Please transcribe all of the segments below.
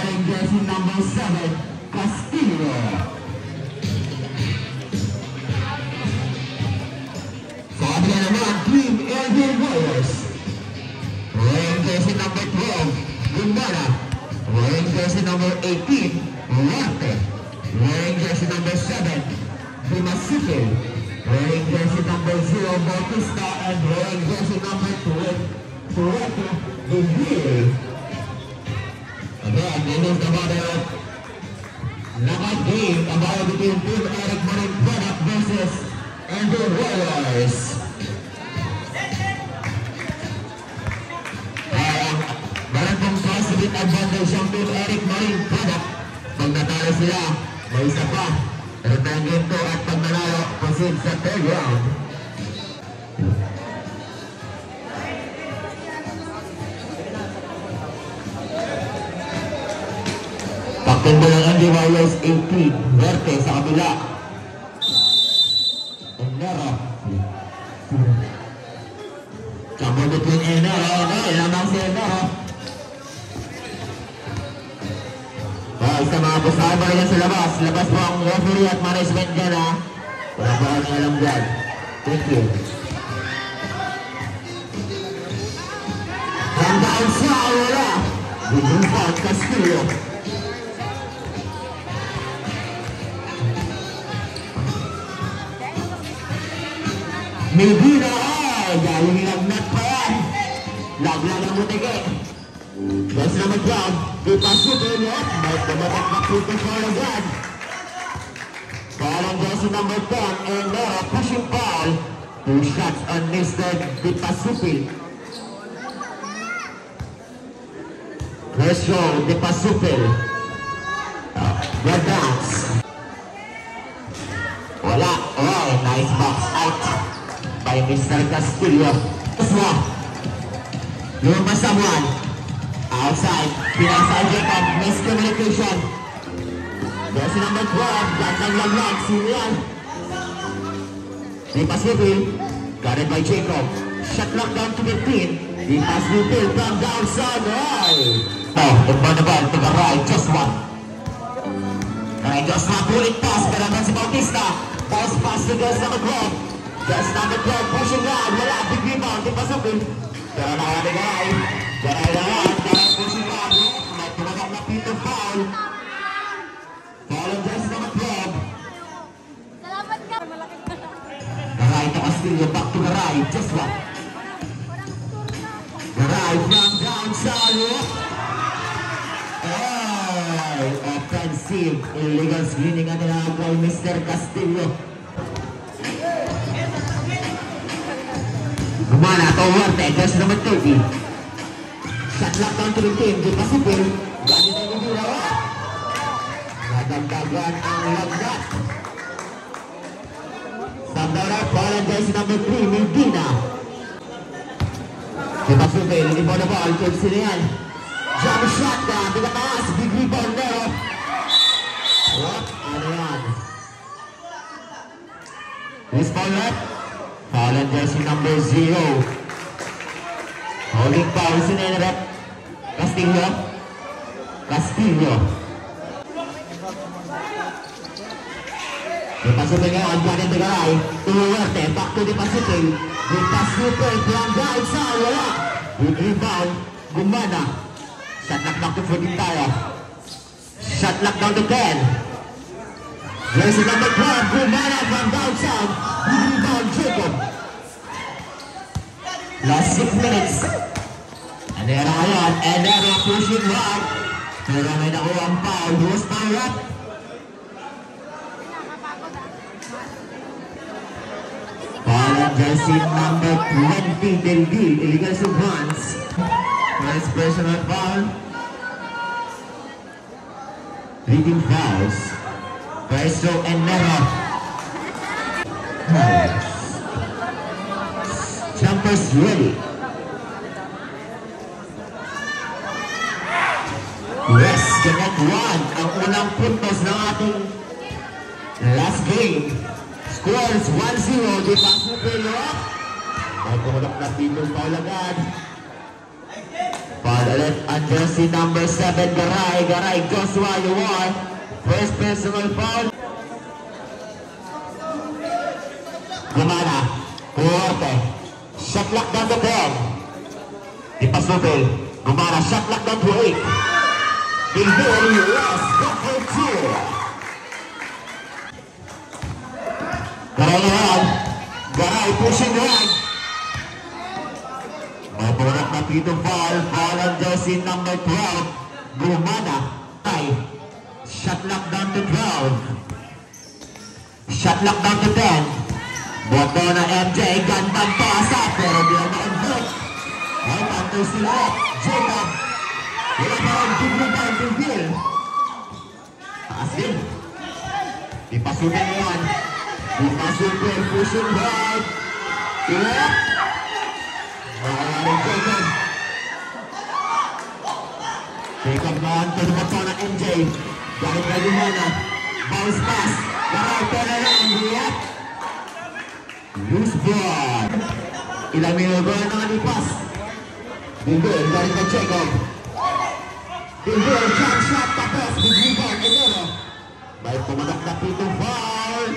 wearing jersey number 7, Castillo. Kabila naman, Team Elgin Warriors. Wearing jersey number 12, Gumbana. Wearing jersey number 18, Duarte. Wearing jersey number 7, Dimasique. Wearing jersey number 0, Bautista. And wearing jersey number 12, the Hill. Again, this is the mother of knockout game about between Team Eric Marine Product versus Elgin Warriors. Meron pong positive advantage ang Team Eric Marine Product. Pag natalo sila, may isa pa. Return game to at pag nanalo, proceed sa third round. Pakendo ng Andy Warriors 18, Duarte sa kabila. Enero. Chamber between Enero. Lamang si Enero. Sa mga pusama rin sa labas. Labas po ang referee at management dyan ha. Wala po kami alam dyan. Thank you. Handaan sa wala. Bigumpan Castillo. Medina ay galing lagnat pa yan. Laglag ang mutike. Best naman dyan. Ipasutin niya. May tumatak na puto for agad. Parang jersey number 10 and pushing foul. 2 shots on Mr. Dipasupil. First row, Dipasupil. Good dance. Wala. Oh, nice box out by Mr. Castillo. This one. Lumabas someone. Outside. Pinasajek of miscommunication. Jersey number 12. Gandang laglag. Sino yan? Dipasupil. Got it by Jacob. Shot lock down to 15. Dipasupil from downside. Oh, the ball to the right. Just one. Alright, just one. Bullet pass. Karaman si Bautista. Pass pass to Jersey number 12. Jersey number 12. Pushing down. Wala. Big rebound. Dipasupil. Pero nakakabigay. Garay-garay. Pushing down. May tumatak na pito foul. Foul on Jersey number 12. Salamat ka. Garay to Castillo. Back to Garay. Just one. Garay from downside. Offensive. Illegal screening ang tinawag Mr. Castillo. Gumana, Duarte, jersey number 30. Shot lock down to the team. Dipasupil. Ganit ang ginawa. Nadagdagan ang lagnat. Sandara, foul jersey number 3, Medina. Dipasupil, inbound the ball. James Silian. Jump shot na. Pinataas. Big rebound na. What? Ano yan? This foul left. Foul on jersey number 0. Holding foul si Nenrep. Castillo. Castillo. Dipasupil ngayon. Ganit na Garay. Duarte. Back to Dipasupil. Dipasupil. From downside. Wala. Big rebound. Gumana. Shot lock down to 14 tayo. Shot lock down to 10. Jersey number 12. Gumana from downside. Big rebound. Jacob. Last 6 minutes. And then ngayon. And then a pushing right. Pero may nakuha ang foul. Who's foul up? Foul on jersey number 20. Delville. Illegal subhans. Nice personal foul. Leading fouls. First row and Nero. Jumpers ready. Yes, connect one. Ang unang puntos ng ating last game. Scores 1-0. Dipasupil. May pumunok na pitong foul agad. Foul ulit ang jersey number 7, Garay. Garay, Joshua, you are. First personal foul. Gumana. Huwarte. Shot lock down to 10. Ipasupil. Gumana, shot lock down to 8. Bilbil, yes, go for 2. Garay naman. Garay pushing right. Maburat na dito foul. Foul on jersey number 12. Gumana. Shot lock down to 12. Shot lock down to 10. Boto na MJ. Gandang pasa. Pero di na mag-block. Ay, counter sila. Jacob. Wala pa rin tignan down to Bill. Taas din. Ipasukin mo yan. Ipasukin. Pushing right. Yep. Maaaring Jacob. Jacob naman. Pero boto na MJ. Dahil na Gumana. Bounce pass. Garay. Turn around. Yep. Loose ball. Ilang minuto na nakalipas. Bilbil, dahil na Jacob. Bilbil, jump shot, tapos, big rebound, Enero. May pumanak na pitong foul.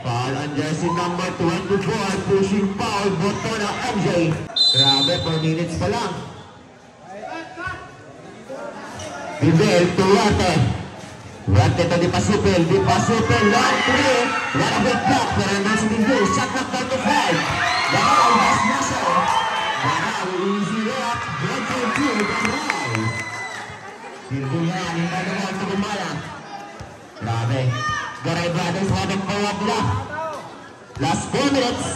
Foul on jersey number 24, pushing foul, boto na MJ. Grabe, 4 minutes pa lang. Bilbil, Tuwarte. Tuwarte to di pasupil, long 3. Wala big block, pero naman si Bilbil, shot knock down to 5. Garay, mas muscle. Garay, easy up, 1-2, Garay. Bilbil yan, hindi naman ito Gumana. Grabe. Garay brothers, habang forward lang. Last 4 minutes.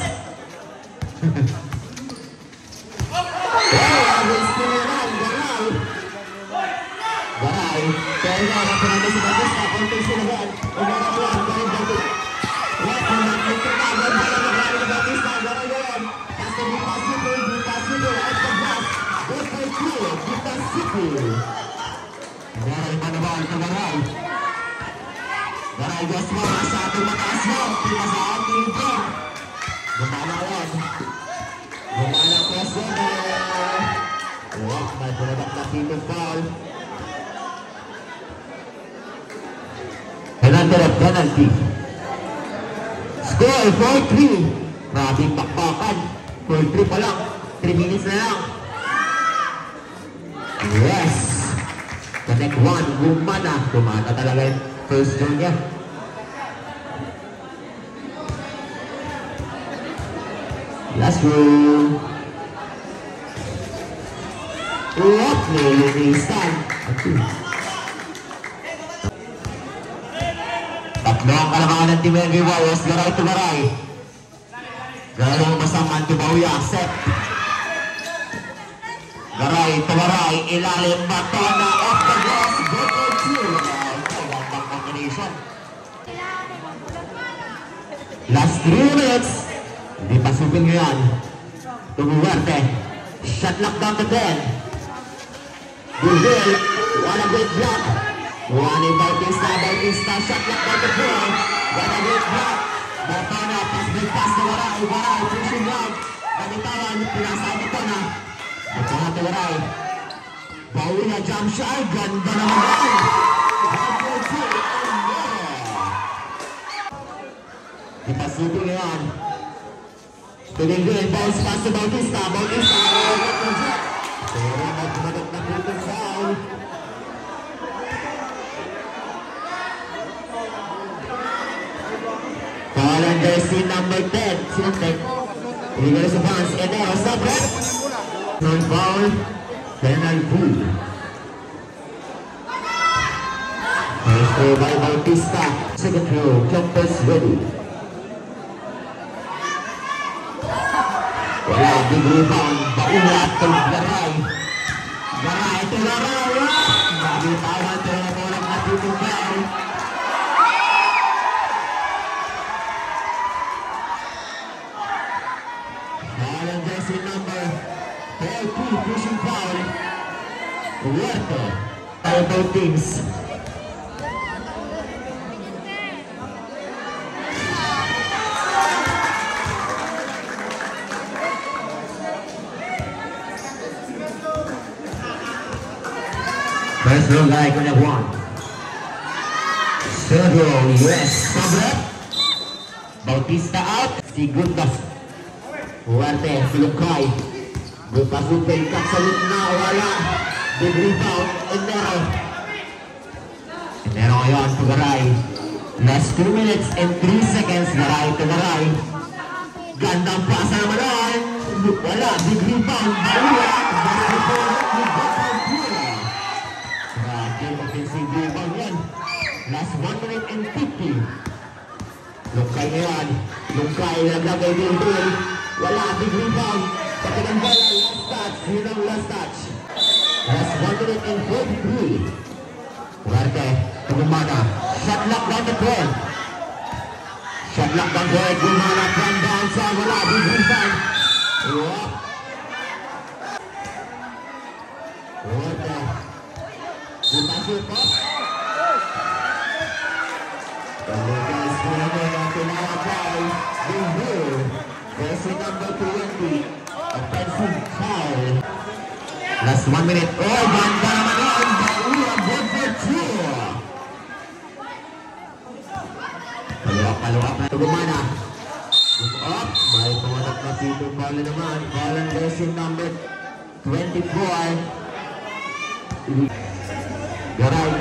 Garay, pero nga, napunanda si Batista, konting sinahan. Umarap lang, Garay Batista. Garay Batista, Garay yan. Kasi di pasipil, at the block. Good for 2, di pasipil. Garay pa naman ito Garay. Garay Joshua, nasa ating mataas mo. Pila sa ating drone. Gumana yan. Gumana crossover. Wow, may punadak na pitong foul. Another penalty. Score 4-3. Maraming bakbakan. 4-3 pa lang. 3 minutes na lang. Yes. Connect 1. Gumana. Gumana talaga yung first zone niya. Last room. What? Nilinisan. Tatlo ang kalamangan ng Team Envy Warriors. Garay to Garay. Garay mo masaman to Bauya. Set. Garay to Garay. Ilalim bato na off the glass. Go to 2. Wabang combination. Last 3 minutes. Hindi pasupin nyo yan. Tumuwerte. Shot lock down to 10. Bilbil. Wala great block. One in Bautista, shot lock down the floor. Got a great block. Botona, pass to Garay. Garay, pushing right. Kanitawan, pinasaan Botona. Botona to Garay. Bawi na jump shot. Ganda naman Garay. Ipasutin na yan. Bilbil, bounce pass to Bautista. Bautista, pero magkumagat na pitong foul. Foul on jersey number 10. Sinuntek. Illegal sa bounce. Enero, stop red. Non-foul. Penalty. First throw by Bautista. Second throw. Campus ready. Wala. Big rebound. Baulat to Garay. Garay to Garay. Nabitawan to na po ng atitong foul. Jersey number 13, pushing foul. Huerto. By both teams. First row guy connect one. Third row, US Sobret. Bautista out. Sigundas. Huarte, Silukay. Bupasupay, kaksalit na, wala. Big rebound, Enero. Enero ngayon, Tugaray. Last 2 minutes and 3 seconds. Garay, Tugaray. Gandang pasa naman doon. Wala, big rebound. Bawala. Offensive rebound yan. Last 1 minute and 50. Lungkay ngayon. Lungkay, naglagay din din. Wala, big rebound. Pagkakang bola, last touch. Yun ang last touch. Last 1 minute and 43. Huarte, Gumana. Shot lock down the thread. Shot lock down the thread. Gumana from downside. Wala, big rebound. Huarte. Gumana po. Guys, winner ang tinawagay. Bihir. Versus number 20. Offensive foul. Last 1 minute. Oh, ganda naman yun. Baula, good for 2. Paluwak na Gumana. Look up. May pumatak na Tito Bala naman. Bala versus number 24. Garay.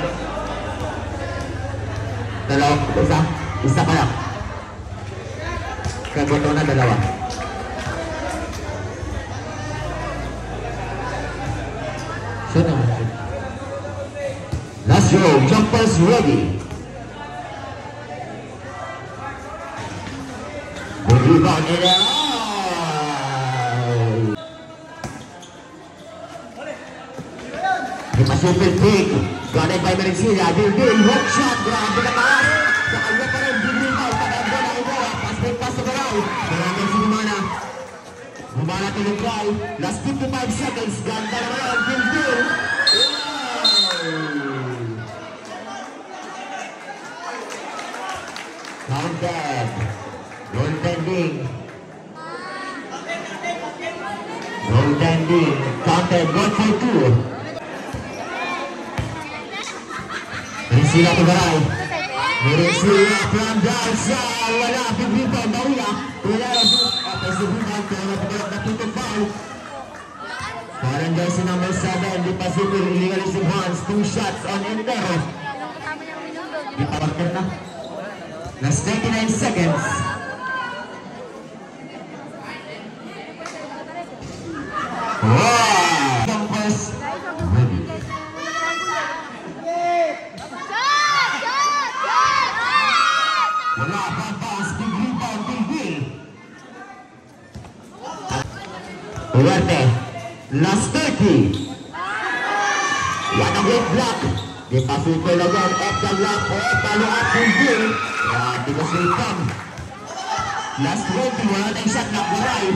Isa pa lang. Kagoto na dalawa. Shoot naman. Last row, jumpers ready. Good rebound in there. Super big. Guarded by Merencia. Dil, hook shot. Grabe na taas. Sa kanya pa rin. Big rebound. Paganda na ito. Pass to Garay. Maraming si Gumana. Gumana tinugay. Last 55 seconds. Ganda naman. Dil. Counted. Goaltending. Counted. Goal for 2. Merencia to Garay. Merencia from downside. Wala, big rebound. Baula. Wala, offensive rebound. Kaya na Tito foul. Parang jersey number 7. Di pa super illegal si Hans. 2 shots on Entero. Di pa partner na. Last 29 seconds. Wow! Jumpers ready. Wala, pass, big rebound, big. Huarte, last 30. What a great block. Di pa super lagan, off the block, follow up, big. Di ko sultan. Last 20, wala tayong shot na Garay.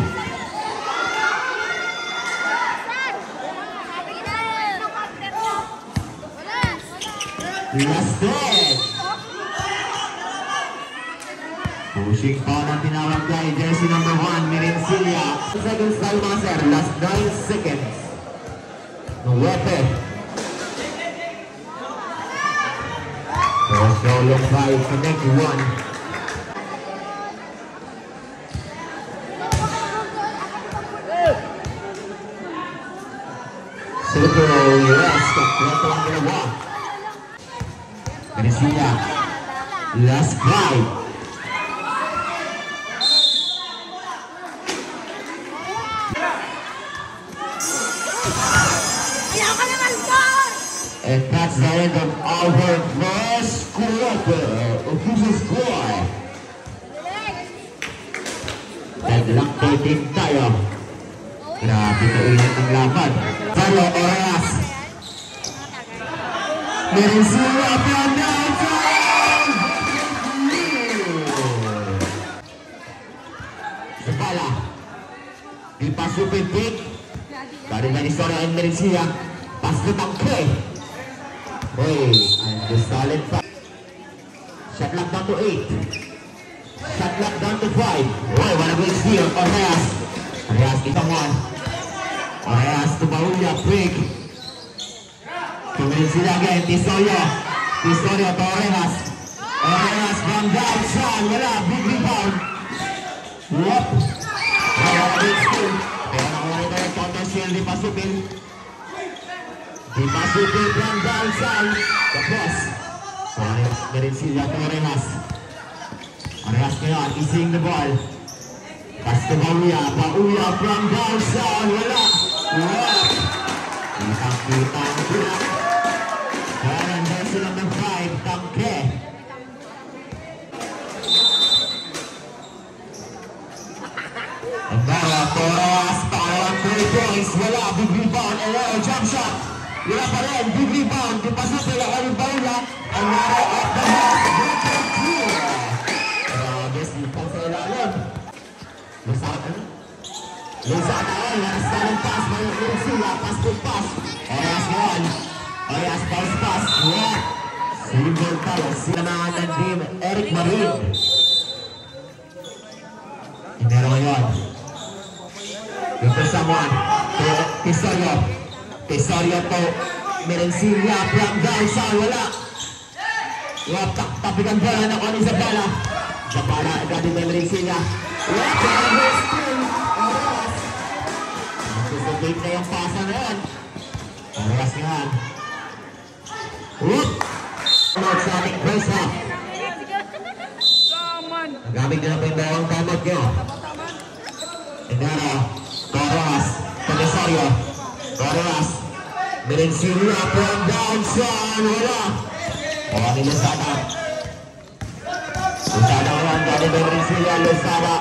Last 10. Pushing pa ng tinawag guy, jersey number 1, Merencia. 2 seconds tayo mga sir, last 9 seconds. Huarte. Solo 5, connect 1. Super US, kompleto ang ginawa. Merencia. Last 5. And that's the end of our first quarter. Official score. Nag-lactating tayo. Grabe ka ulit ang laban. Pero oras. Merencia from downside. Sabala. Di pa super big. Dari Marisora and Merencia. Pass to Tangke. Hey, and the solid 5. Shot lock down to 8. Shot lock down to 5. Oh, what a great steal. Oreas, kita 1. Oreas to Baula, break. Tumirin sila again, Tisorio Torres. Torres from downtown, wala, big rebound. Whoop! Wala, big steal. Pero nakuha ito yung counter steal, di pasupin. Di pasupin from downtown. Tapos, tumirin sila Torres. Torres ngayon, ising the ball. Pass to Bauya from downtown, wala. Whoop! Kitang-kita ang tulak. Kaya nandiyan silang ng 5, Tangke. Andara, Torres, para 3 points, wala, big rebound, Elero, jump shot. Wala pa rin, big rebound, di pasupin ako yung Bauya. Andara, off the mark, good two. Grabe, sipang sa ilalim. Luzada ay nakasalang pass by Ursula, pass to pass. Oyas ngayon. Oyas pass. What? Single tayo. Sinamahan ng team, Eric Marin. Inero ngayon. Dito someone. Tisorio to Merencilla from downtown. Wala. What? Tapikan bola na kung Isabela. Isabela, agad yung Merencilla. What? Susubik na yung pasa na yan. Oras yan. Whoop! Sa ating first half. Nagamit nyo na po yung dalawang timeout nyo. Indara, Torres, Telesario, Torres, Merencilla from downtown, wala. Wala ni Luzada. Luzada ngayon, dali ba Merencilla, Luzada.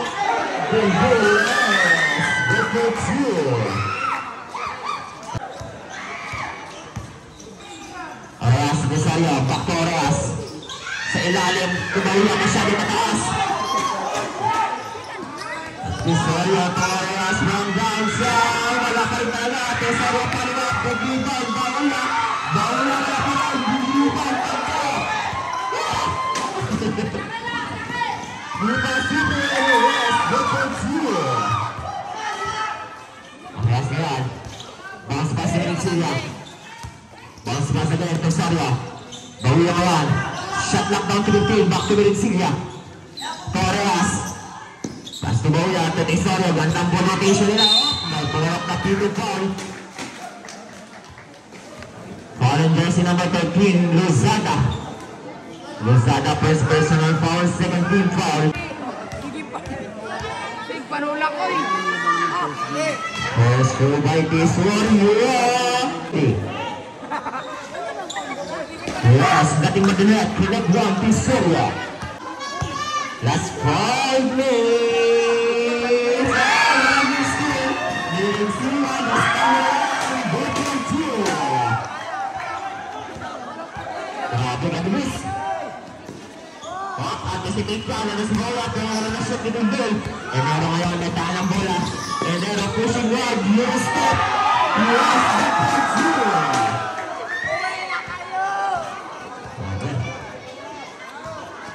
Good for two. Oras, Rosario, back to Oras. Sa ilalim, Bauya masyado mataas. Rosario, Torres from downtown. Wala pa rin talaga. Rosario paliwak, good rebound, Bauya. Bauya wala pa rin, good rebound, Tangke. Buta Super Oras, good for two. Oras ngayon. Bounce pass sa Merencilla. Bounce pass again, Rosario. Bauya ngayon. Shot lock down to the team, back to Merencilla. Torres. Pass to Bauya, to Rosario. Gandang ball rotation nila. May pulak na pivot foul. Foul in jersey number 13, Luzada. Luzada first personal foul, second team foul. Big panula ko eh. First goal by Tisorio. Yes, dating madalat, connect one, Tisorio. Last 5 minutes. Merencilla, grabe ka bilis. Anticipate ka na si Bauya, kaya wala na shot ni Dundul. Enero ngayon, nataan ang bola. Enero pushing wide, no stop. Yes, that's two.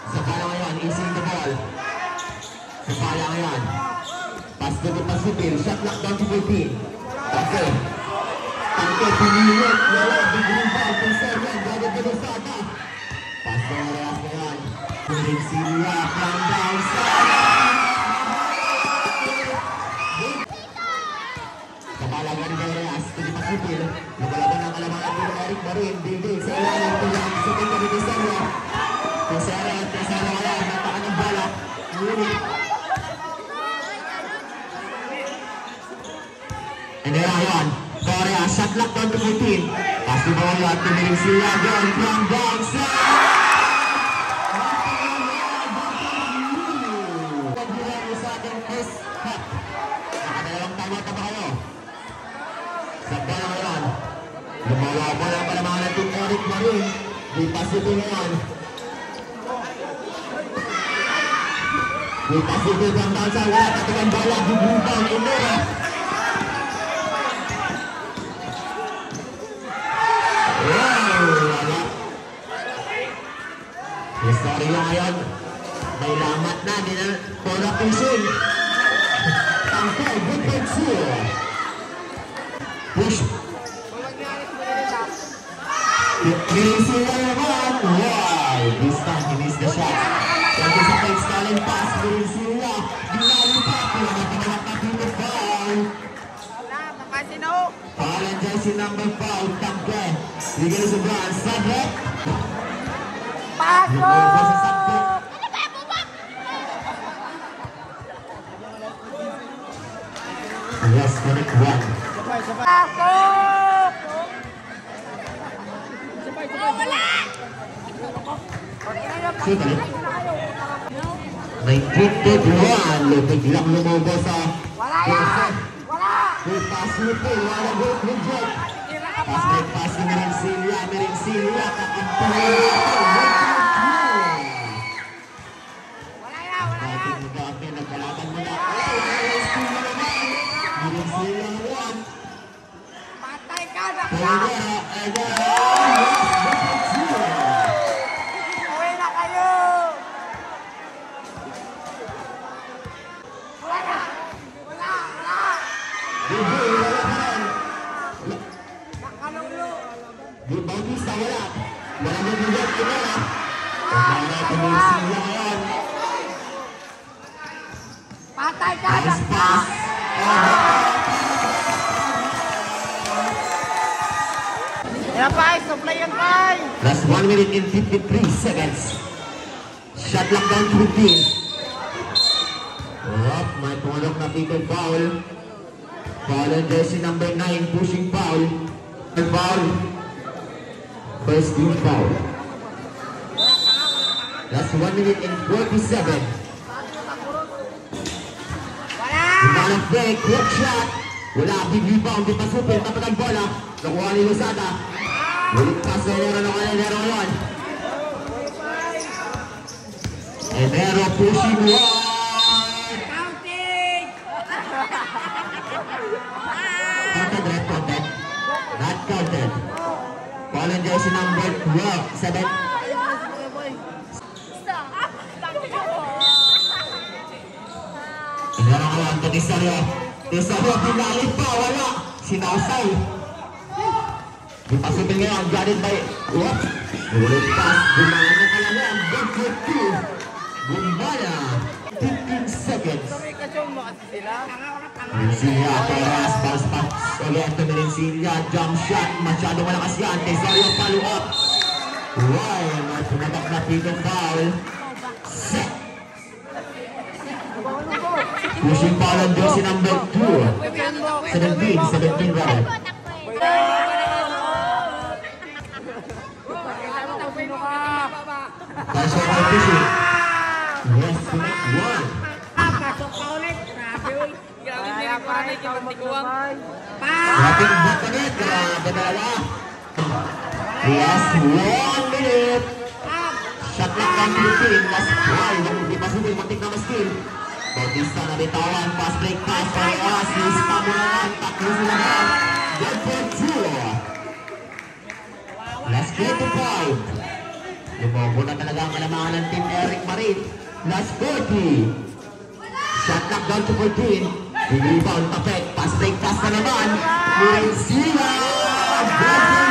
Sabala ngayon, easing the ball. Sabala ngayon. Pass to the Pasupil, shot lock down to 14. Tangke. Tangke, pinilit. Wala, big rebound. Concern yan, gagawin ka Luzada. Pass to Oras ngayon. Merencilla from downside. Kabalaga ni Oras, to the Pasupil. Nagalaban ng kalamangan ni Eric Marin. Digig sa ilalim to lang. Sa tingin ni Tisorio. Tisorio ngayon, nataan ng bala. Ngunit. And then ngayon, Torres, shot lock down to 14. Pass to Bauya at Merencilla again from downside. Pagbilang sa ating first half. Nakadalawang timeout na ba kayo? Sa bala ngayon, lumalaban ang palamangan natin Eric Marin. Di pasipin ngayon. Di pasipin from downside. Wala katilang bala. Big rebound. Inera. Tisorio ngayon, may lamat na, hindi na pula pusin. Tangke, good for two. Push. Sila naman. Wow! This time, he missed the shot. Pwede sa fake stalling pass. Sila. Dinalo pa. Pinakapangalak na dito foul. Foul and jersey number 5. Tangke. Bigay sa Brown. Sabrek. Pasok! Yes, connect one. Pasok! Wala! Shoot ulit. 19-1. Biglang lumubo sa Wala yan! Wala! good pass ni Phil. Wala good ni Jet. Pass break pass ni Merencilla. Merencilla. Kakampahin natin. Wala yan! Wala yan! Ating magkakapin. Nagkalaban mo na. Merencilla naman. Merencilla naman. Patay ka na! Uwi na kayo! Wala! Wala! Wala! Nakalulo! Di Bautista wala. Wala mo yung jet ina. Wala ko yung sila ngayon. Patay ka na! Nice pass. Yan pa! Supply yan pa! Last 1 minute and 53 seconds. Shot lock down to 15. May pumalok na people foul. Foul and jersey number 9. Pushing foul. Foul. First team foul. Last 1 minute and 47. Wala! Simanang break. Quick shot. Wala. Big rebound. Di pa super. Tapat ang bola. Nakuha ni Lozada. Ulit pass na Enero ng Enero ngayon. Enero pushing one. Counting! Counted, red counted. Not counted. Ball and jersey number 12. 7. Enero ngayon. Tisario. Tisario. Pinalit pa. Wala. Sinausay. Di pasupin ngayon. Got it by. What? Ulit pass. Gumana na kalaman. Good for 2. Gumana. 15 seconds. Merencilla, Torres, bounce pass ulit to Merencilla, jump shot, masyado malakas yan, Tesorio follow up. Ryan, at pumatak na pito foul. Set. Pushing foul on jersey number 2. 17 rather. Pasok ang pushing. Yes, connect one. Pasok pa ulit! Grabe ulit! Grabe nila para na ikipagtikuwang! Grabe back ulit. Grabe talaga. Yes, 1 minute. Shot clock down to 15. Last 12. Hindi pa subil. Muntik na maskill. Bautista na bitawan. Pass break pass. Pareas. Lista mo na lang. Taklo sila na. Good for 2. Last 25. Lumobo na talaga ang kalamangan ng team Eric Marin. Last 40. Shot clock down to 14. Rebound, tapet. Pass break pass na naman. Merencilla. Good for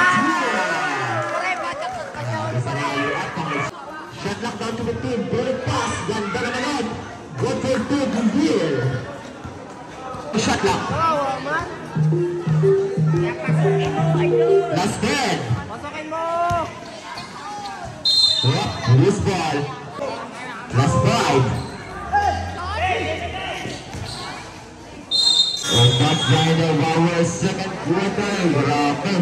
2. Shot clock down to 15. Bullet pass. Ganda naman yun. Good for 2. Gumbil. Shot clock. Last 10. Pasokin mo! Loose ball. Last 5. And that's the end of our second quarter. Grabe.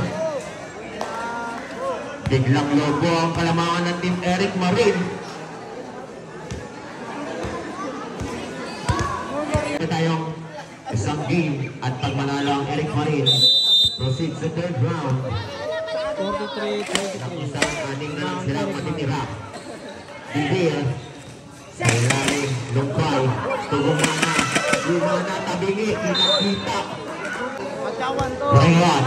Biglang lobo ang kalamangan ng team Eric Marin. Ito tayong isang game at pag manalo ang Eric Marin, proceed sa third round. 43-23. Isang aning na lang silang matitira. Bibir. Sa ilalim, Lungkay. Tugumana. Lumana, tabingi. Kinakita. Rayan.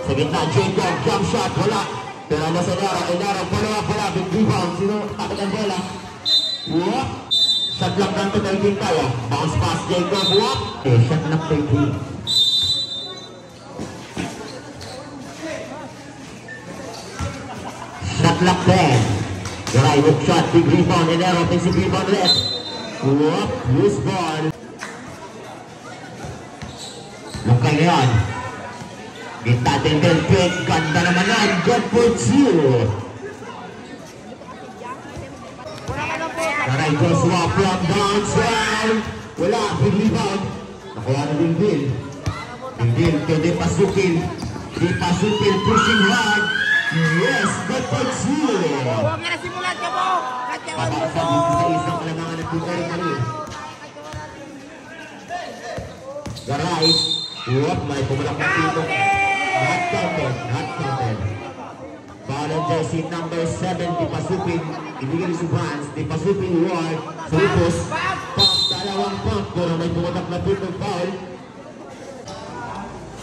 Sa gitna, Jacob. Jump shot. Wala. Pero ano sa Enero? Enero. Follow up. Wala. Big rebound. Sino? Tapit ang bola. Whoop. Shot lock down to 13 tayo. Bounce pass. Jacob. Whoop. Shot lock 13. Shot clock 10. Garay, hook shot, big rebound, Enero, offensive rebound left. Whoop, loose ball. Lukay na yan. Gita din del quick, ganda naman yan, good for two. Garay, Joshua from downtown. Wala, big rebound. Nakuha na din Bill. Bill, pwede pasukin. Di pasukin, pushing hard. Yes, good for two. Huwag na simulat ka po. Pabaksa dito sa isang kalamangan ng Eric Marin. Garay. Whoop, may pumalak ng tito. Not counted, not counted. Foul on jersey number 7, di pasupin. Ibigay si Vance, di pasupin Ward. Sulpos, pump, dalawang pump. Pero may pumalak na tito foul.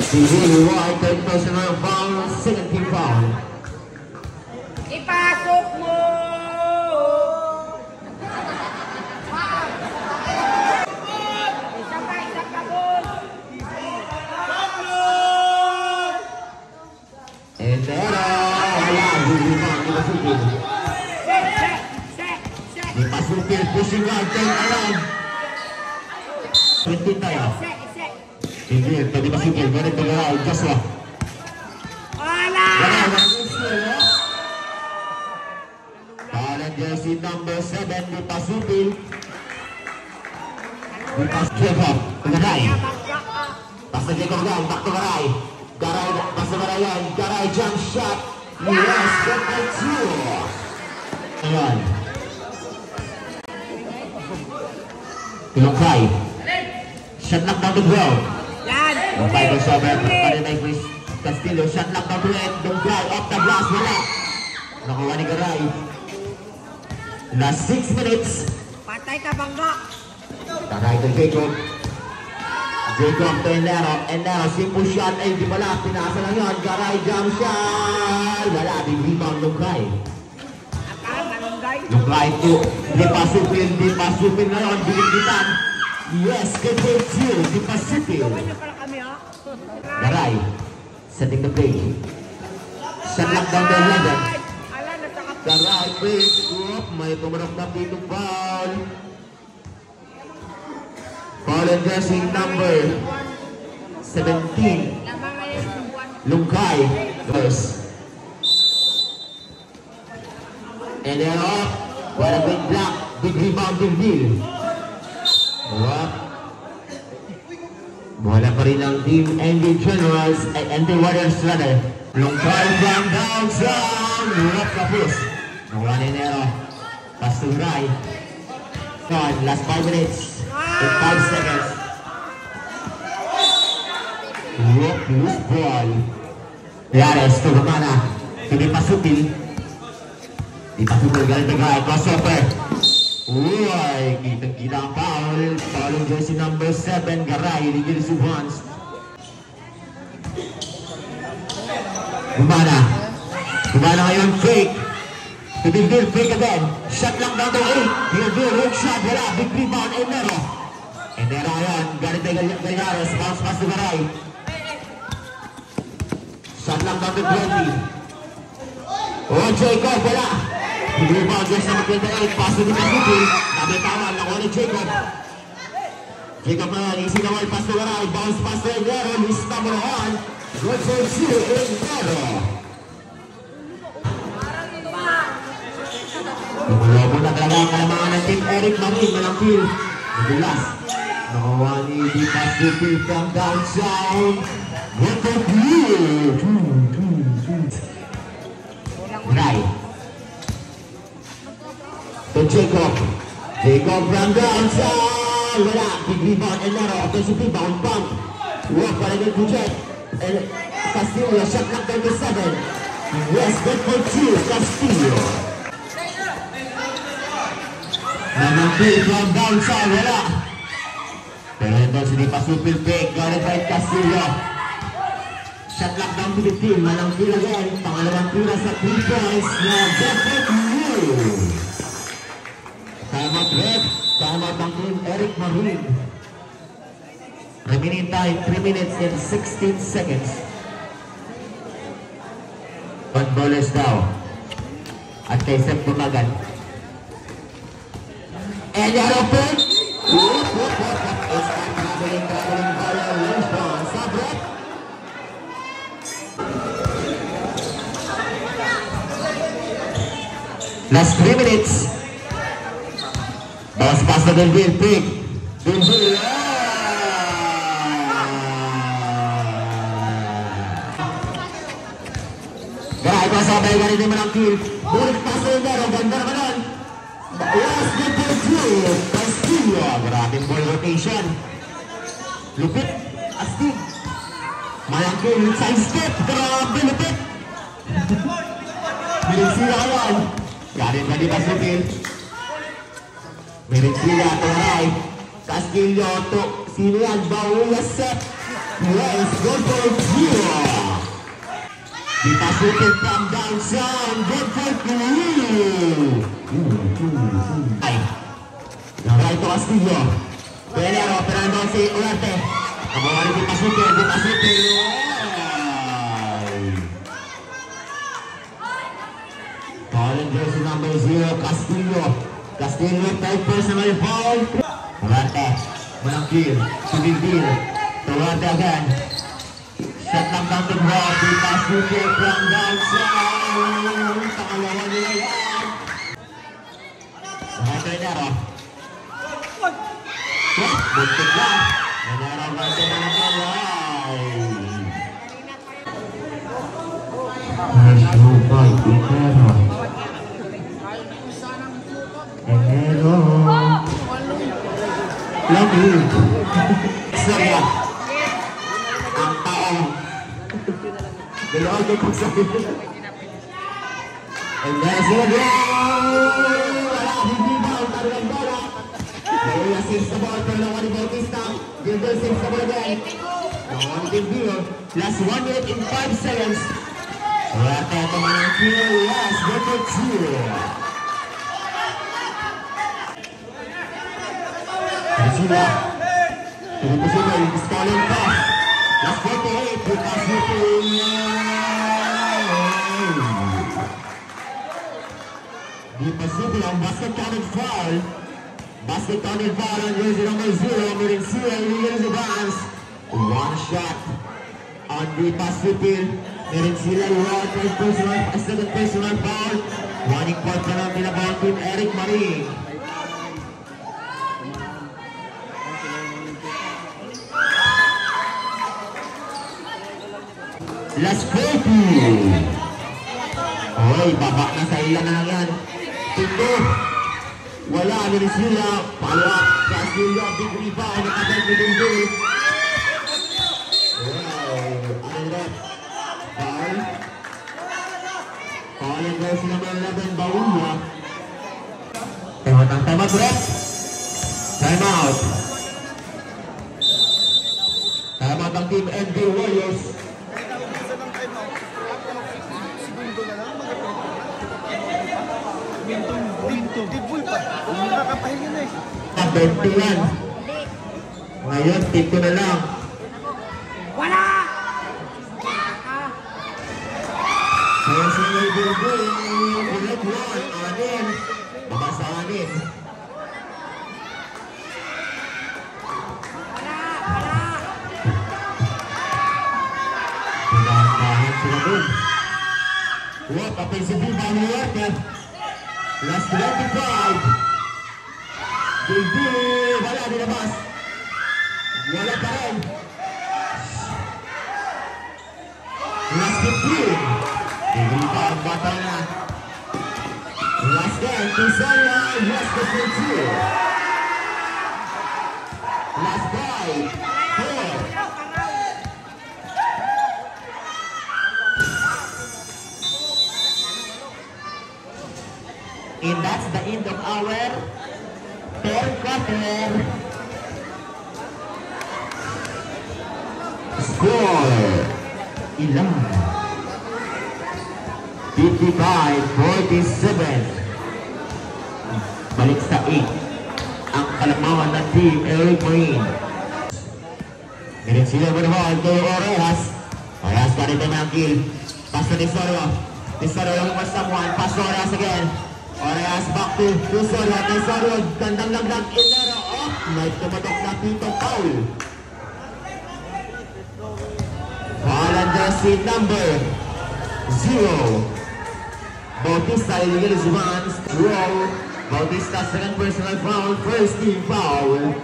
Si Will Ward, third personal foul, second team foul. Ipasok mo! Isa pa boss! Enero, wala, rebound, di pasupin. Set! Di pasupin, pushing hard, turn around. 20 tayo. Set! Hindi, pwede pasupin, ganit na Garay, Joshua. Wala! Garay, walang steal, oh. Foul on jersey number 7, di pasupin. Di pasupin, Garay. Basta Jacob down, back to Garay. Garay, basta Garay yan. Garay, jump shot. Yes, good for two. Ayan. Lukay. Shot knock down the ground. Yan! Lukay doon sa Parinay Chris Castillo. Shot knock down the red. Lukay, off the glass, wala. Nakuha ni Garay. Last 6 minutes. Patay ka bangga! Garay to Jacob. Jacob to Enero. Enero, simple shot. Ay, di pala. Pinasa lang yun. Garay, jump shot. Wala, di rebound Lukay. Akal, nanunggay! Lukay to. Di pasupin na yun. Biligbitan. Yes, good for two. Di pasupin. Gawin niyo pala kami ha? Garay, setting the play. Shot lock down the 11. Ala, nasa kapit! Garay, quick. Oop, may pumarap na dito foul. Foul on jersey number 17. Lamang ngayon yung buwan. Lungkay. First. And then off. What a big block. Big rebound, big deal. Oop. Bola pa rin ang team ND Generals at ND Warriors rather. Lungkay from downtown. Oop, kapus. Nakuha ni Nero. Pass to Garay. God, last 5 minutes. In 5 seconds. Oop, loose ball. Yares to Romana. Hindi pasupil. Di pasupil galing na Garay. Crossover. Uy, kitang-kita ang foul. Foul on jersey number 7. Garay, ligil si Vance. Romana. Romana ngayon, fake. Pinigil, fake again. Shot lang down to 8. Pinigil, hook shot. Wala, big rebound. Enero. Enero yan. Galit na Gallares. Bounce pass to Garay. Shot lang down to 20. Oh, Jacob, wala. Big rebound, just number 28. Pass to the Pasuki. Nabitawan, nakuha ni Jacob. Jacob na yan. Easy na pass to Garay. Bounce pass to Enero. List number 1. Good for two. Enero. Lobo na talaga ang kalamangan ng team Eric Marin. Malampil. Nagulas. Nakuha ni Di Pasuki from downtown. Good for two. Garay. To Jacob. Jacob from downtown. Wala. Big rebound. Enero. Offensive rebound. Pump. Walk para din to Jet. Castillo. Shot knock down to 7. Yes, good for two. Castillo. Namampil from downtown. Wala. Pero ito si Di Pasupil pick. Galit by Castillo. Shot lock down to the team. Malampil again. Pangalawang tira sa 3 points. Na good for two. Timeout red. Timeout ang team Eric Marin. Remaining time 3 minutes and 16 seconds. 1 ballers now. at kay Sep Bumagan. And the other point. It's a traveling violation. Sabret. Last 3 minutes. Bounce pass na Delville. Pick. Delville. Gaya ito sabay ganito naman ang kill. Bulit pass na yung ganda naman nun. Last number 2. Castillo. Maraming ball rotation. Lupit. Astig. Mayang kill. Side step. Grabe lupit. Merinsila kayan. Garin na di Basupil. Merinsila Toray. Castillo to sino yan? Bauya set. Yes, goal for 0. Di Basupil from downside. Good for 3. Ay. Naray to Castillo. Pelero, operando si Ugarte. Kamawari di Basupil. Di Basupil. Calling jersey number 0, Castillo. Castillo, third personal foul. Ugarte, walang kill. Subilbil. Ugarte again. Shot lang down to block. Di Basupil from downside. Pangalawa nila yan. Ugarte Renero. Buntik lang. Renero, Ugarte na naman. Ay, Renero. Renero. Lamig. Serya. Ang taong. Dalawang ko kung sabi. And there's a goal! Wala, hindi ba ang tarulang bola? Maria saves the ball from Lawani Bautista. Gilbert saves the ball again. Lawani Gilbert. Last 1 minute in 5 seconds. Ugarte naman ang kill. Last goal for 2. Sila. Sila is calling pass. Last 48 because you Di Pacific ang basket counted foul. Basket counted foul on jersey number 0. Merinsila illegal advance. One shot on the Pacific. Merinsila a second personal foul. Running point pa lang pinabawal team Eric Marie. Last 40. Oy, baba na sa ilan na lang yan. Tundo. Wala, Merinsila. Follow up. Castillo, big rebound. Nakatay mo din din. Wow. Ano rin? Foul. Foul and goes number 11, Bauya. Time out, ref. Time out. Time out ang team NB Warriors. Pitbull pa. Nakakapahinga na eh. 20 yan. Ngayon, tip ko na lang. Wala! Kaya sa may bilbil, ulit one, anin. Baba sa anin. Pinakahin sila dun. What, offensive rebound ni Ugarte. Last 25. Bilbil, wala dinabas. Wala pa rin. Last 15. Bilbil pa ang bata na. Last 10. Tisaya. Last 22. Last 5. 4. And that's the end of our third quarter. Score 11. 55-47. Balik sa 8. Ang kalamawan ng team Eric Marine. Merinsila mo naman kay Orejas. Orejas pa rin ang kill. Pass na ni Soro. Tesorio looking for someone. Pass to Oreas again. Oreas back to Tesorio. Tesorio, gandang laglag. Inero. Oh, may tumatok na dito. Foul. Foul on jersey number 0. Bautista illegal is once. Roll. Bautista second personal foul. First team foul.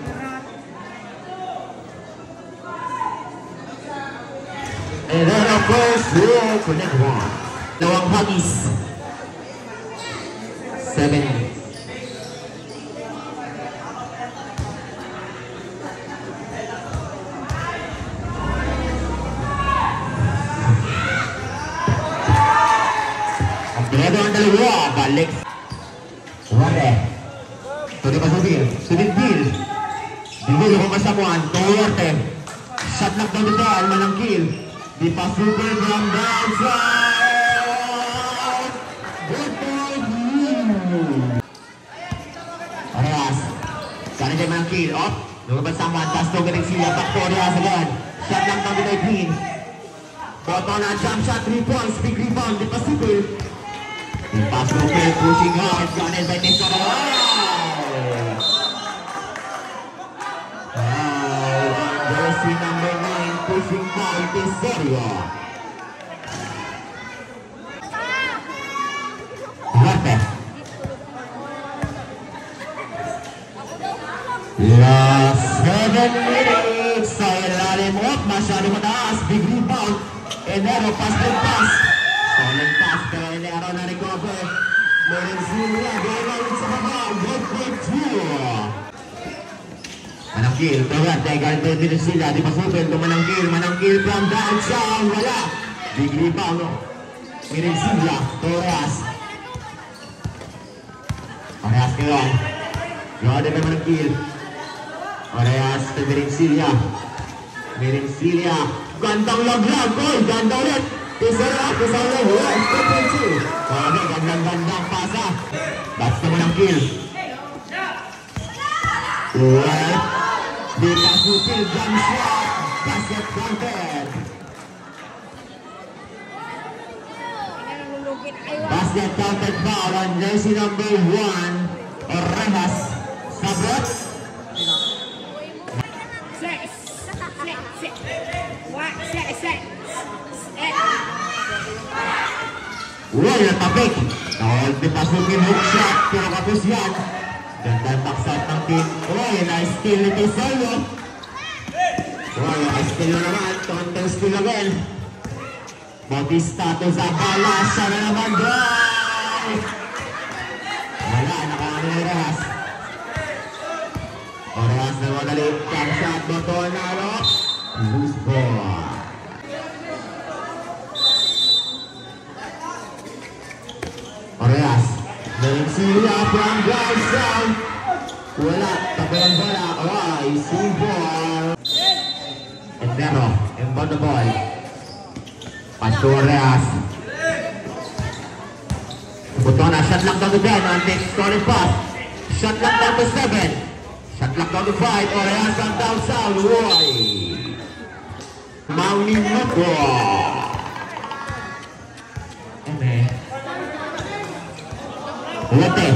And then of course, roll. Connect one. Lawang Huggies. 7. Pinado ang dalawa, balik. Wale. Tuloy pa Subil. Subil Bill. Bill kung kasamuan. Tuwerte. Shot knock down the down. Manang kill. Di pa super from downside. Good for you. Oreas. Sana dyan manang kill. Up. Lumabas samuan. Tas to galing siya. Back to Oreas again. Shot knock down the Green. Bottom na jump shot. 3 points. Big rebound. Di pa super. Pass Rupel pushing hard, guarded by Tesorio. Jersey number 9 pushing by Tesorio. Duarte. Last 7 minutes. Sa ilalim up, masyado mataas. Big rebound. Enero, pass to pass. Solid pass, pero Enero na recover. Lorenzilla, going sa baba. Good break through. Manangkil, Duarte, guard by Lorenzilla. Di pa super, Manangkil from downtown. Wala. Big rebound. Lorenzilla, Torres. Oreas ngayon. Guard by Manangkil. Oreas to Lorenzilla. Gandang laglag. Ganda ulit. Tesorio, yes, 2.2. Okay, gandang pasa. That's the Manangkil. Right. Di pa Sutil, jump shot. Basket counted. Basket counted foul on jersey number 1. Orejas. Sabot. Well, natapik. Nakawag di pasukin hook shot. Pero kapos yan. Gandang backside ng team. Nice steal ni Tesorio. Nice steal naman. Counter steal again. Bautista to Zabala. Siya na naman drive. Wala, nakaano ni Oreas. Oreas na madali. Jump shot. Botol na loose ball. Oreas, Lorenzilla from downtown. Wala, tabi ang bola. Easy ball. Enero, inbound the ball. Pass to Oreas. Butona, shot lock down to 10. Next scoring pass. Shot lock down to 7. Shot lock down to 5. Oreas from downtown. Roy. Mauni Moko. Duarte,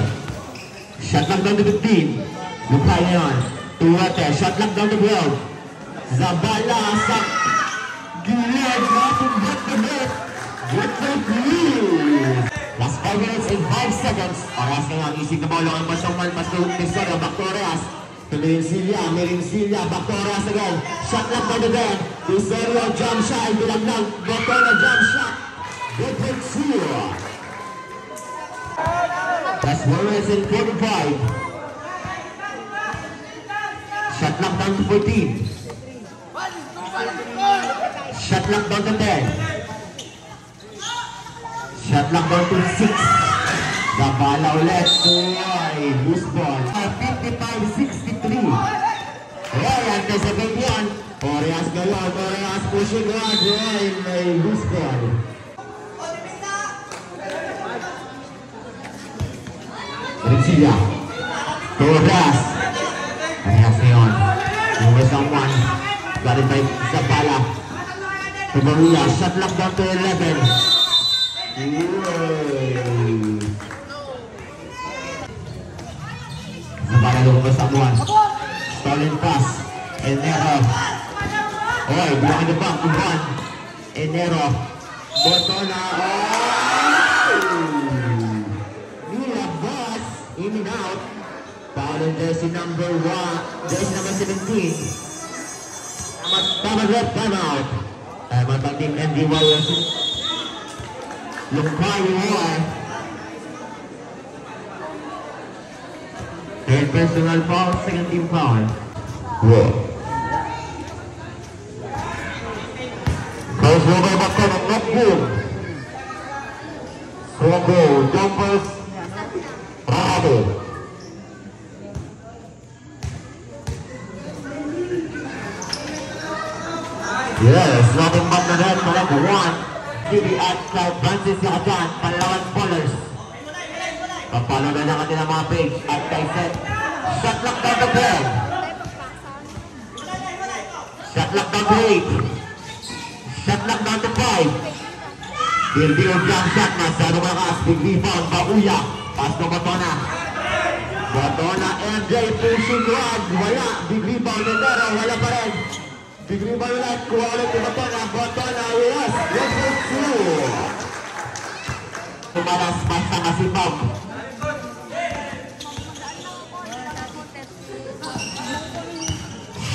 shot lock down to 15. Lupay ngayon. Duarte, shot lock down to 12. Zabala sa gilid. Not to hit. Good for you. Last 5 minutes and 5 seconds. Oreas ngayon, isig na ball. Ang pasaman, pasulong Tesorio. Back to Oreas. To Lorenzilla. Back to Oreas again. Shot lock down to 10. Tesorio, jump shot. Bilaglag. Botona, jump shot. Good for you. That's 1 minute and 45. Shot lock down to 14. Shot lock down to 10. Shot lock down to 6. Zabala ulit. Loose ball. 55-63. Anticipate yan. Oreas gayon. Oreas pushing hard. May loose ball. Lorenzilla. Torres. Oreas ngayon. Number someone. Got it by Zabala. To Maria. Shot lock down to 11. Nabalalo ko sa buwan. Stolen pass. Enero. Oy, behind the back to one. Enero. Botona. Nilabas. In and out. Foul on jersey number 1. Jersey number 17. Tama left, time out. Matang-team MD Warriors. Lumpayo War. Third personal foul, second team foul. Whoa. Close over back on the not good. Swongo, jumpers. Bravo. Yes, nothing but the net for number 1. TV at Cloud Francis Yakajan, Palawan Ballers. Papalo na lang natin ang mga page at Tyson. Shot lock down to 10. Shot lock down to 8. Shot lock down to 5. Bilby of jump shot, masyado malakas. Big rebound, Bauya. Pass to Botona. Botona, MJ pushing rod. Wala. Big rebound, Nendero. Wala pa rin. Big rebound ulit. Kuha ulit ni Botona. Botona, yes. Yes, yes, yes. Tumalas, basta masipag.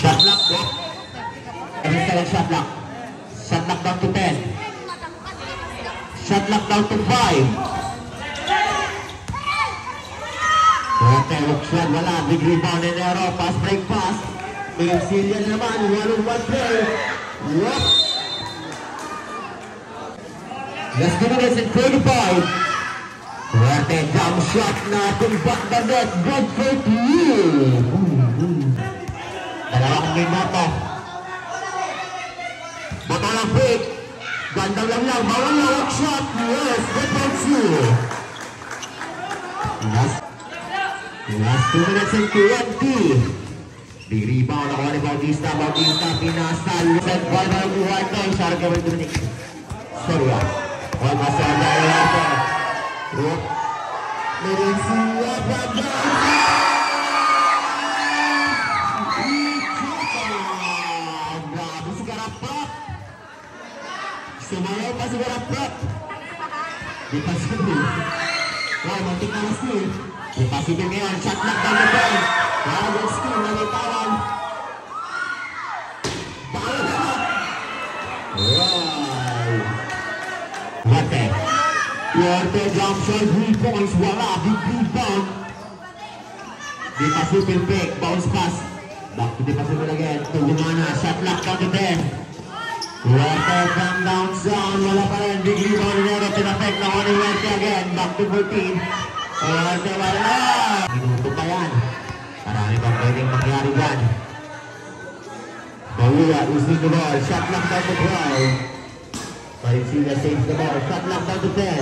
Shot lock po. Excellent shot lock. Shot lock down to 10. Shot lock down to 5. Okay, look shot. Wala. Big rebound in arrow. Pass break pass. May Auxilian naman. 1-on-1 play. Yup. Last 2 minutes and 35. Fuerte jump shot na tumpak the net. Good for you. Dalawang game moto. Boto lang break. Gandang lang. Bawal na walk shot. Yes, good for you. Last 2 minutes and 20. Big rebound ako ni Bautista. Bautista pinasal. Set ball na buhay ko. Shark Gabriel Dominic. Sorry ah. Huwag masada yung ate. Merencia Baga. Grabe si Garaprap. Sumayaw pa si Garaprap. Di pa sibil. Wow, mantik na steal. Di pa sibil ngayon. Shot lock down the ball. Wow, steal. Nangitawan. Bawal shot. Wow. Wate. Wate jump shot. 3 points. Wala. Big rebound. Di pa sibil pick. Bounce pass. Back to di pa sibil again. Tugumana. Shot lock down the 10. Wate from down zone. Wala pa rin. Big rebound. Nero tinapek na on Wate again. Back to 14. Wate wala. Minuto pa yan. Marami pang pwedeng mangyari dyan. Bauya using the ball. Shot lock down to 12. Marincilla saves the ball. Shot lock down to 10.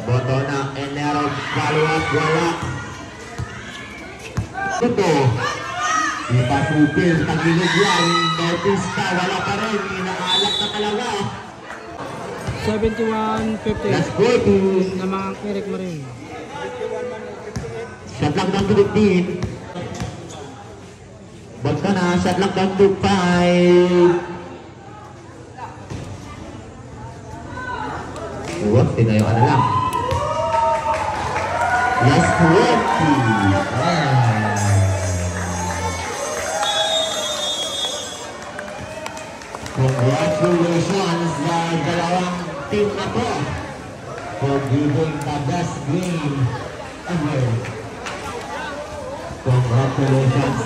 Botona and Nero. Follow up. Wala. Ito. Ipasupil. Tagilid yan. Bautista. Wala pa rin. Inaalak na talaga. 71-50 Last 40. na mga Eric Marin. Shot lock down to 15. Botona. Shot lock down to 5. Uwag, tinayo ka na lang. Last 20. Congratulations sa dalawang team na po for giving the best game ever. Congratulations.